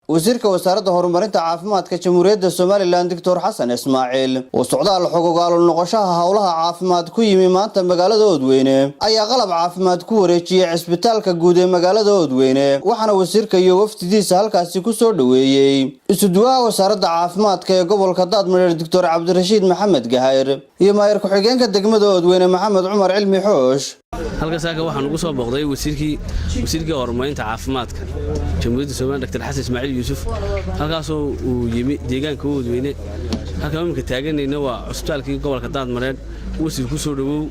wasiirka wasaaradda horumarinta caafimaadka jamhuuriyadda Soomaaliland Dr. Xasan Ismaaciil oo socdaal xogogaal noqoshaha hawlaha caafimaad ku yimi maanta magaalada Oodweyne ayaa qalab caafimaad ku wareejiyay Cisbitaalka guud ee magaalada Oodweyne waxaana wasiirka iyo wafdidiisa halkaasi ku soo dhaweeyay isuduwaha wasaaradda caafimaadka ee gobolka Daadmareer Dr. Cabdirashiid Maxamed Gahayr iyo maayir ku-xigeenka degmada Oodweyne Maxamed Cumar Cilmi Xoosh halkaas waxaan ugu soo booqday wasiirka horumarinta caafimaadka jamhuuriyadda Soomaaliland Dr. Xasan Ismaaciil Yuusuf halkaas uu yimi deegaanka Oodweyne halka imika taaganayna waa Cisbitaalkii gobolka Daadmareer wasiir ku soo dhawow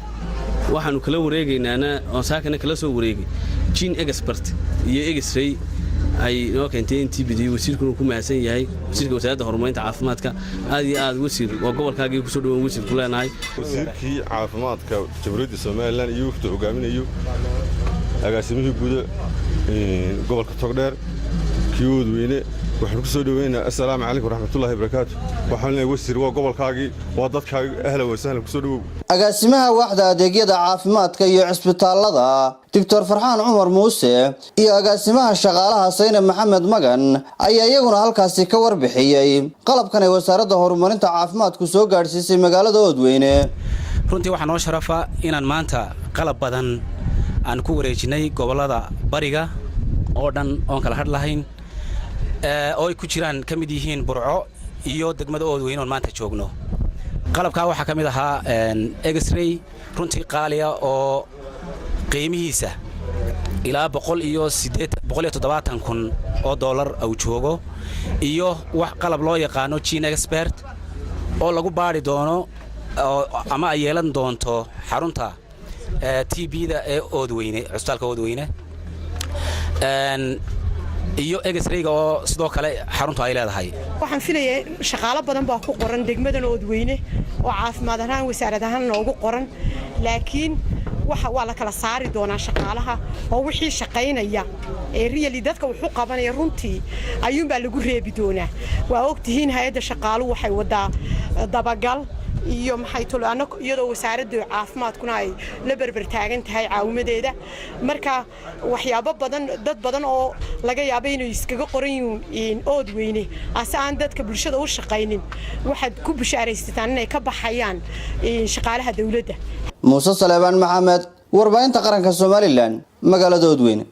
waxaanu kala wareegaynaana oo saakana kala soo wareegay gene expert iyo X-ray ay noo keentay intii bidii wasiirku ku mahadsan yahay wasiirka wasaaradda horumarinta caafimaadka aad wasiir waa gobolkaagii ku soo dhawow wasiir ku leenahay wasiirkii caafimaadka jamhuuriyadda Soomaaliland iyo wafdi hogaaminayo agaasimihii guud gobolka Togdheer kii Oodweyne waxaan ku soo dhaweynaa assalaamu calaykum waraxmatullaahi wabarakaatuh waxaan leeyahay wasiir waa gobolkaagii waa dadkaaga ahlan wa sahlan ku soo dhawow agaasimaha waaxda adeegyada caafimaadka iyo cisbitaalada Dr. Farxaan Cumar Muuse iyo agaasimaha shaqaalaha Sayna Maxamed Magan ayaa iyaguna halkaasi ka warbixiyay qalabkan ay wasaaradda horumarinta caafimaadku soo gaadhsiisay magaalada Oodweyne runtii waxaan noo sharafa inaan maanta qalab badan aan ku wareejinay gobolada bariga oo dhan oon kala hadlahayn oo ay ku jiraan kamid yihiin Burco iyo degmada Oodweyne oo maanta joogno qalabka waxa kamid ahaa X-ray runtii qaaliya oo qiimihiisa ilaa 170,000 oo dollar uu joogo iyo wax qalab loo yaqaano gene expert oo lagu baari doono ama ay yeelan doonto xarunta TB-da ee Oodweyne Cisbitaalka Oodweyne iyo X-ray-ga oo sidoo kale xaruntu ay leedahay waxaan filayaa shaqaale badan baa ku qoran degmadan Oodweyne oo caafimaad ahaan wasaaradda ahaan loogu qoran laakiin waa la kala saari doonaa shaqaalaha oo wixii shaqaynaya ee really dadka wuxuu qabanaya runtii ayuun baa lagu reebi doonaa waa ogtihiin hay'adda shaqaaluhu waxay wadaa dabagal iyo maxay tulaano iyadoo wasaaradda caafimaadkuna ay la barbar taagan tahay caawimadeeda marka waxyaabo badan dad badan oo laga yaabo inay iskaga qoran yihiin Oodweyne asaan dadka bulshada u shaqaynin waxaad ku bishaaraysataan inay ka baxayaan shaqaalaha dawladda Muuse Salebaan Maxamed warbaahinta qaranka Soomaaliland magaalada Oodweyne